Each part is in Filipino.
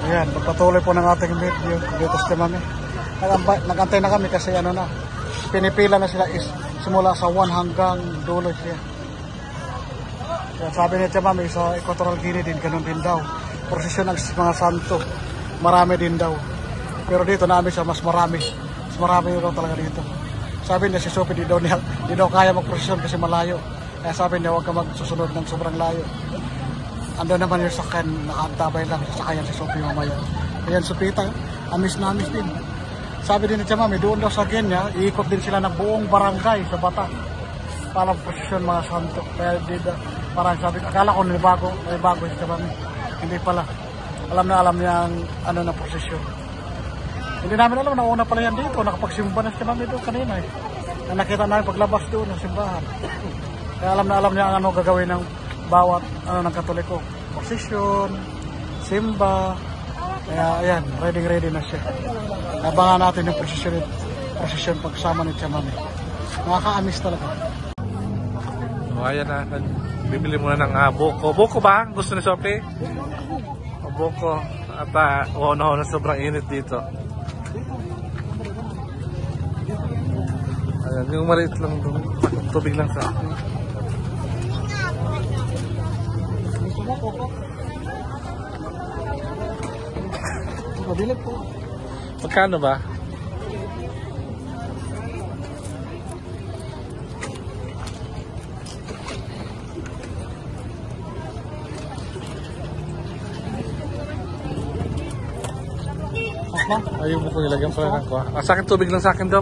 Ayan, pagpatuloy po ng ating video dito sa Mami. Nagantay na kami kasi ano na, pinipila na sila simula sa 1 hanggang dulo siya. Kaya sabi ni Mami sa Equatorial Guinea din, ganun din daw. Prosesyon ng mga santo, marami din daw. Pero dito namin siya mas marami. Mas marami daw talaga dito. Sabi niya si Sophie di daw kaya mag-prosesyon kasi malayo. Kaya sabi niya huwag ka magsusunod ng sobrang layo. Ando naman yung sakyan, nakaantabay lang sa sakyan si Sophie mamaya. Ayan, Sopita, amis na amis din. Sabi din ni Mami, doon daw sa Kenya, iikot din sila ng buong barangay sa Bata. Para prosesyon mga santo. Kaya dito, parang sabi, akala ko may bago si Mami. Hindi pala. Alam niya ang ano na prosesyon. Hindi namin alam, nauna pala yan dito. Nakapagsimba na si Mami doon kanina eh. Na nakita namin paglabas doon ng simbahan. Kaya alam niya ang ano gagawin ng bawat ano ng Katoliko. Prosesyon, simba. Kaya ayan, ready na siya. Abangan natin yung prosesyon pagsama ni Mami. Nakaka-amis talaga. So, ayan na. Bibili muna ng buko. Buko ba? Gusto ni Sophie? Buko. At na sobrang init dito. Ayan, yung maliit lang doon. Tubig lang sa akin. Mabilit po. Magkano ba? Ayaw mo kong ilagyan pala ng kuha. Sa akin tubig lang sa akin daw.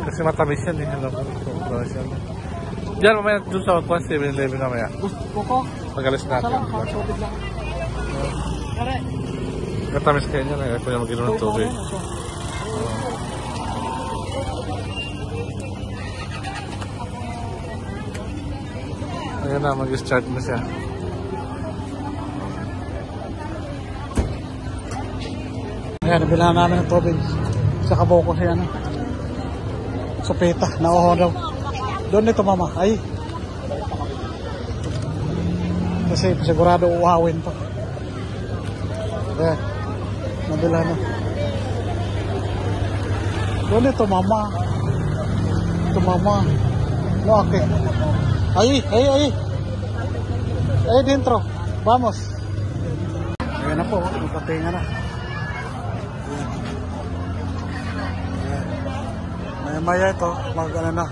Kasi matamis yan eh. Diyan mamaya dun sa kuha 7-11 mamaya. Pag-alis natin. Matamis kayo niya. Ayaw ko niya mag-inom ng tubig. Ayan na, mag-start na siya. Ayan, nabilahan namin ng tubig sa kabuko siya, ano? Sopita, nauho daw. Doon nito, Mama. Ay. Kasi sigurado uhawin pa. Ayan, nabilahan na. Doon nito, Mama. Ito, Mama. No, okay. Ay, dentro. Vamos. Ayan na po, magpatinga na. Maya ito, na,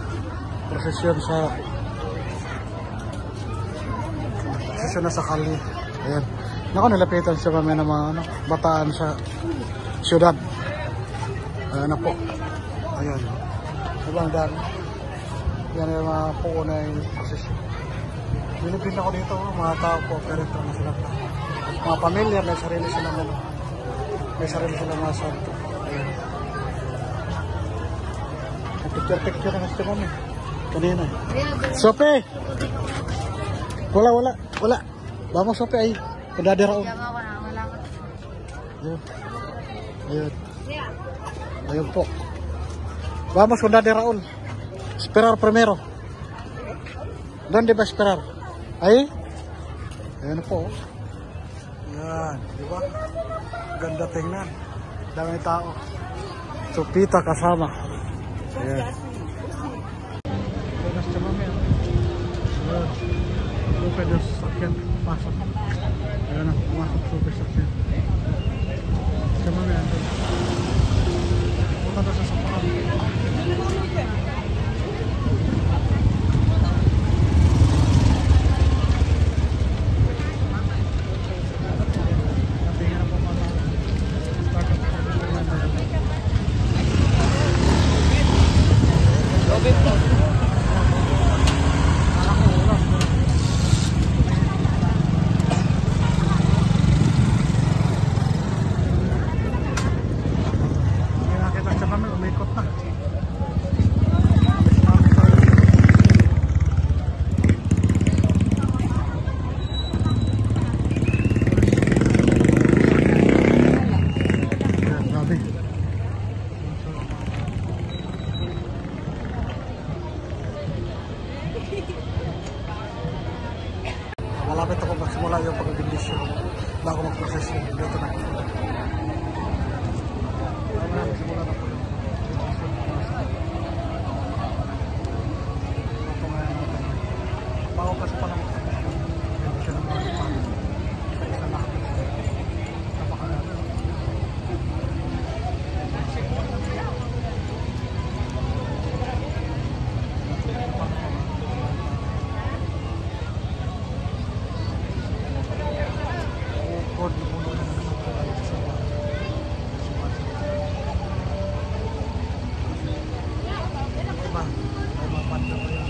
prosesyon na sa kali. Ayan. Naku, nilapitan siya kami ng mga bataan sa syudad. Ayan na po. Ayan. Ibang dami. Yan yung mga puo na yung prosesyon. Nilipin ako dito, mga tao po, pero ito na sila. Mga pamilya, may sarili silang mga santo. Ayan. Picture na gusto kami. Kanina. Sophie! Wala. Vamos, Sophie, ay. Kundade Raul. Ayun po. Vamos, Kundade Raul. Esperar primero. ¿Dónde va a esperar? Ay? Ayan po. Yan. Diba? Ganda tingnan. Dami tao. Sopita kasama. Ayan. Ayan sa Mami. Ayan. Supe dos sakyan. Pasok. Ayan na. Pumasok supe sakyan. Sa Mami. Punta na sa sapakan. bago mag-process yun. Dito na. Simula na po yun. Bago kasi pa naman. Hindi siya naman isa na. Napakalaga. Ukod mo muna na naman sa diba? May mapanda pa yan.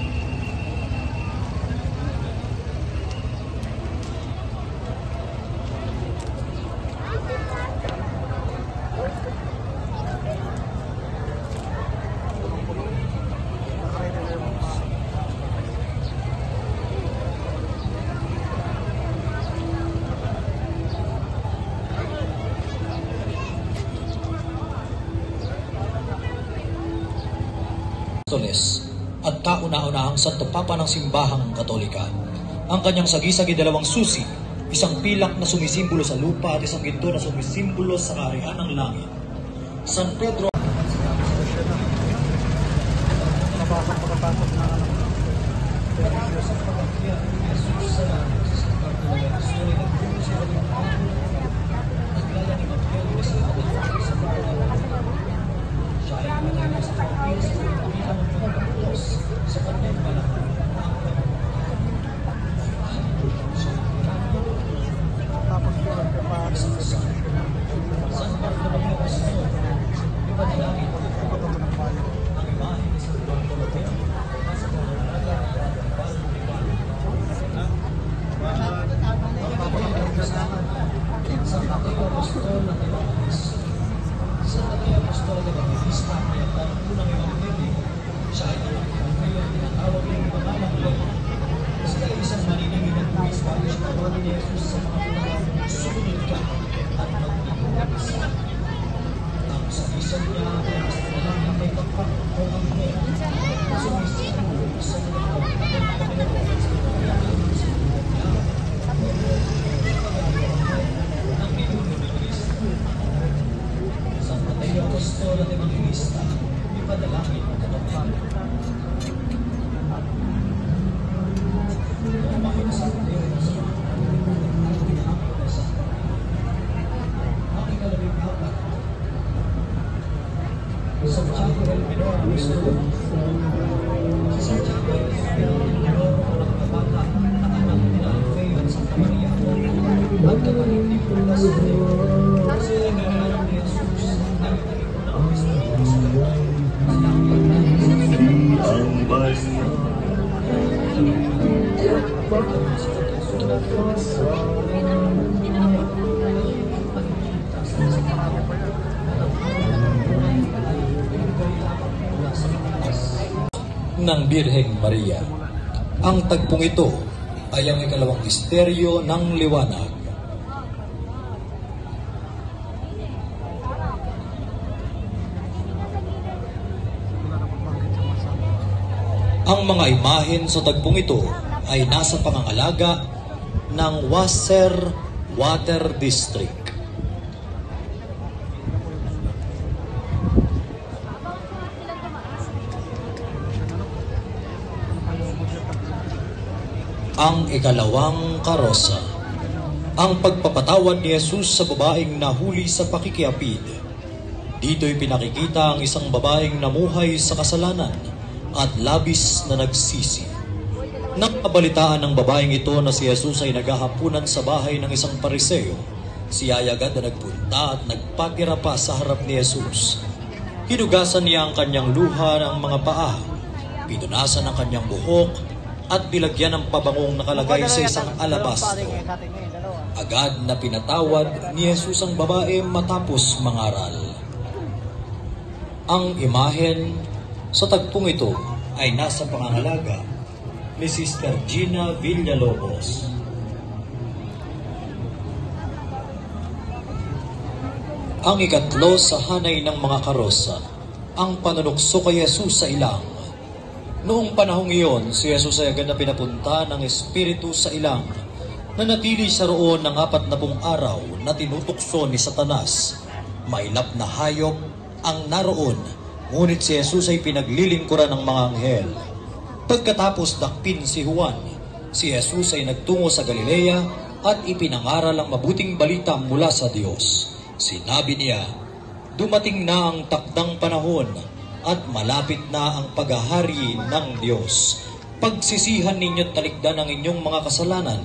Nakaready na yung mga Apostoles at kauna-unahang Santo Papa ng Simbahang Katolika. Ang kanyang sagisagi dalawang susi, isang pilak na sumisimbolo sa lupa at isang ginto na sumisimbolo sa kaharian ng langit. San Pedro nabasa pagkatapos na tapos po nagpapaano sa ng Birheng Maria. Ang tagpong ito ay ang ikalawang misteryo ng liwanag. Ang mga imahen sa tagpong ito ay nasa pangangalaga ng Wasser Water District. Ang ikalawang karosa, ang pagpapatawad ni Jesus sa babaeng nahuli sa pakikiapid. Dito'y pinakikita ang isang babaeng namuhay sa kasalanan at labis na nagsisi. Nang nabalitaan ng babaeng ito na si Jesus ay naghahapunan sa bahay ng isang pariseo, siya ay agad na nagpunta at nagpatira pa sa harap ni Jesus. Hinugasan niya ang kanyang luha ng mga paa, pinunasan ang kanyang buhok, at nilagyan ng pabangong nakalagay sa isang alabastro. Agad na pinatawad ni Jesus ang babae matapos mangaral. Ang imahen sa tagpong ito ay nasa pangangalaga ni Sister Gina Villalobos. Ang ikatlo sa hanay ng mga karosa, ang panunukso kay Jesus sa ilang. Noong panahong iyon, si Jesus ay agad na pinapunta ng Espiritu sa ilang Nanatili siya roon ng 40 araw na tinutukso ni Satanas. Mailap na hayop ang naroon, ngunit si Jesus ay pinaglilingkuran ng mga anghel. Pagkatapos dakpin si Juan, si Jesus ay nagtungo sa Galilea at ipinangaral ang mabuting balita mula sa Diyos. Sinabi niya, dumating na ang takdang panahon at malapit na ang paghahari ng Diyos. Pagsisihan ninyo't talikdan ang inyong mga kasalanan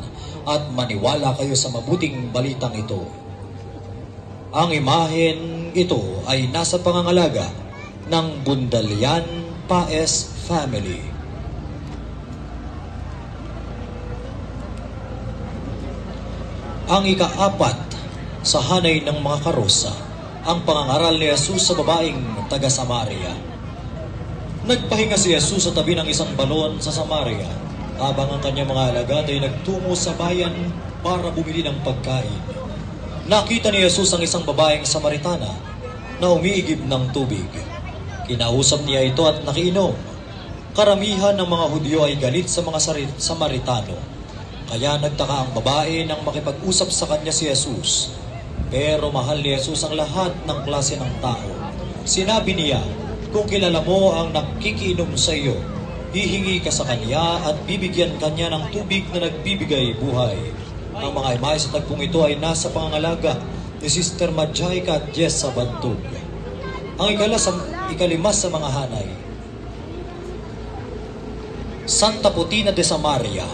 at maniwala kayo sa mabuting balitang ito. Ang imahen ito ay nasa pangangalaga ng Bundalian Paes Family. Ang ika-4 sa hanay ng mga karosa, ang pangangaral ni Jesus sa babaeng taga Samaria. Nagpahinga si Jesus sa tabi ng isang balon sa Samaria habang ang kanyang mga alagad ay nagtungo sa bayan para bumili ng pagkain. Nakita ni Jesus ang isang babaeng Samaritana na umiigib ng tubig. Kinausap niya ito at nakiinom. Karamihan ng mga Hudyo ay galit sa mga Samaritano. Kaya nagtaka ang babae nang makipag-usap sa kanya si Jesus. Pero mahal ni Jesus ang lahat ng klase ng tao. Sinabi niya, kung kilala mo ang nakikiinom sa iyo, hihingi ka sa kanya at bibigyan kanya ng tubig na nagbibigay buhay. Ang mga imahe sa tagpong ito ay nasa pangangalaga ni Sister Madjaika at Jessa Bantug. Ang ikalima sa mga hanay, Santa Putina de Samaria.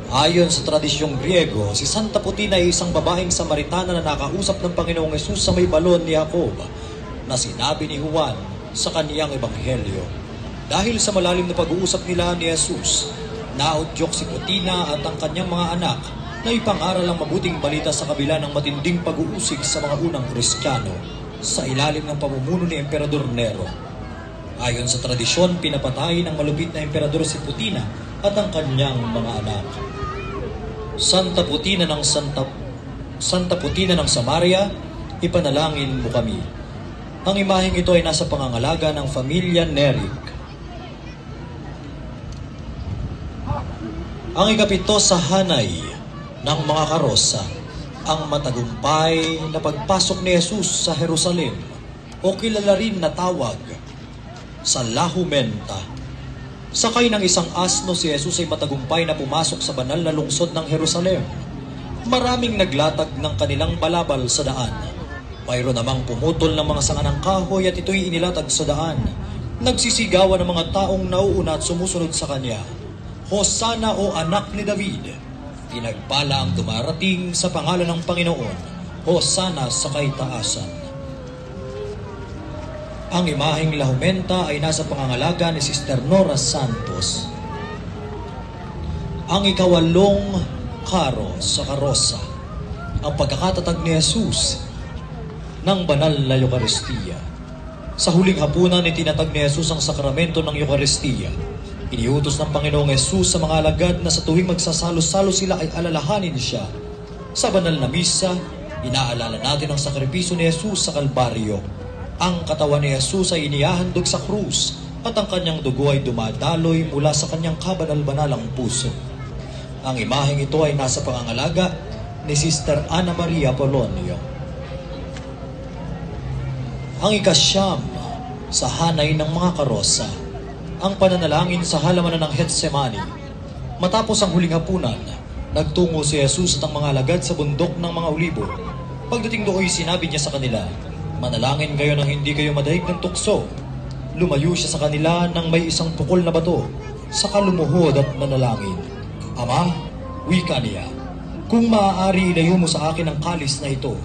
Ayon sa tradisyong Griego, si Santa Putina ay isang babaeng Samaritana na nakausap ng Panginoong Hesus sa may balon ni Jacob na sinabi ni Juan sa kaniyang ebanghelyo. Dahil sa malalim na pag-uusap nila ni Jesus, naudyok si Putina at ang kanyang mga anak na ipangaral ang mabuting balita sa kabila ng matinding pag-uusig sa mga unang Kristiyano sa ilalim ng pamumuno ni Emperador Nero. Ayon sa tradisyon, pinapatay ng malupit na emperador si Putina at ang kanyang mga anak. Santa Putina ng Samaria, ipanalangin mo kami. Ang imaheng ito ay nasa pangangalaga ng pamilya Nerik. Ang ikapito sa hanay ng mga karosa, ang matagumpay na pagpasok ni Jesus sa Jerusalem o kilala rin na tawag sa Lahumenta. Sakay ng isang asno si Jesus ay matagumpay na pumasok sa banal na lungsod ng Jerusalem. Maraming naglatag ng kanilang balabal sa daan. Mayroon namang pumutol ng mga sanga ng kahoy at ito'y inilatag sa daan. Nagsisigawan ng mga taong nauuna at sumusunod sa kanya. Hosana o anak ni David. Pinagpala ang dumarating sa pangalan ng Panginoon. Hosana sa kaitaasan. Ang imaheng Lahumenta ay nasa pangangalaga ni Sister Nora Santos. Ang ikawalong karo sa karosa, ang pagkakatatag ni Jesus ng banal na Eucharistia. Sa huling hapunan, itinatag ni Jesus ang sakramento ng Eucharistia. Iniutos ng Panginoong Jesus sa mga alagad na sa tuwing magsasalo-salo sila ay alalahanin siya. Sa banal na misa, inaalala natin ang sakripisyo ni Jesus sa Kalbaryo. Ang katawan ni Jesus ay inihahandog sa krus at ang kanyang dugo ay dumadaloy mula sa kanyang kabanal-banalang puso. Ang imaheng ito ay nasa pangangalaga ni Sister Ana Maria Polonio. Ang ikasyam sa hanay ng mga karosa, ang pananalangin sa halamanan ng Getsemani. Matapos ang huling hapunan, nagtungo si Jesus at ang mga alagad sa bundok ng mga Olibo. Pagdating doon, sinabi niya sa kanila, manalangin kayo nang hindi kayo madaig ng tukso. Lumayo siya sa kanila nang may isang pukol na bato, saka lumuhod at manalangin. Ama, wika niya, kung maaari ilayo mo sa akin ang kalis na ito,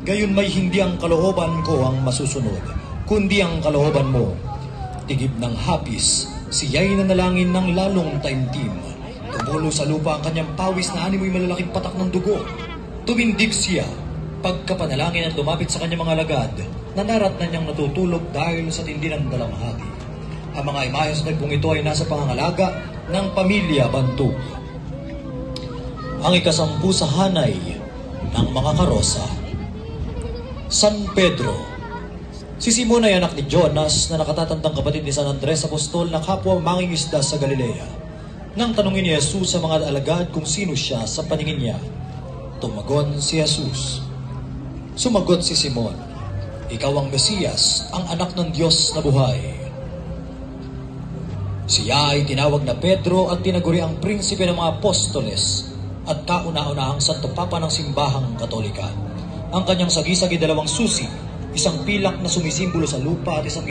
gayon may hindi ang kalooban ko ang masusunod, kundi ang kalooban mo. Tigib ng hapis, siya'y nanalangin ng lalong taimtim. Tumulo sa lupa ang kanyang pawis na animoy malalaking patak ng dugo. Tumindig siya. Pagkapanalangin at lumapit sa kanyang mga alagad, nanarat na niyang natutulog dahil sa tindi ng dalamhati. Ang mga imahe sa tagpong ito ay nasa pangangalaga ng pamilya Bantug. Ang ikasampu sa hanay ng mga karosa, San Pedro. Si Simon ay anak ni Jonas na nakatatandang kapatid ni San Andres Apostol na kapwa mangingisda sa Galilea. Nang tanungin ni Jesus sa mga alagad kung sino siya sa paningin niya, tumagon si Jesus. Sumagot si Simon, "Ikaw ang Mesiyas, ang anak ng Diyos na buhay." Siya ay tinawag na Pedro at tinaguri ang prinsipe ng mga apostoles at kauna-unahang Santo Papa ng Simbahang Katolika. Ang kanyang sagisag ay 2 susi, isang pilak na sumisimbolo sa lupa at isang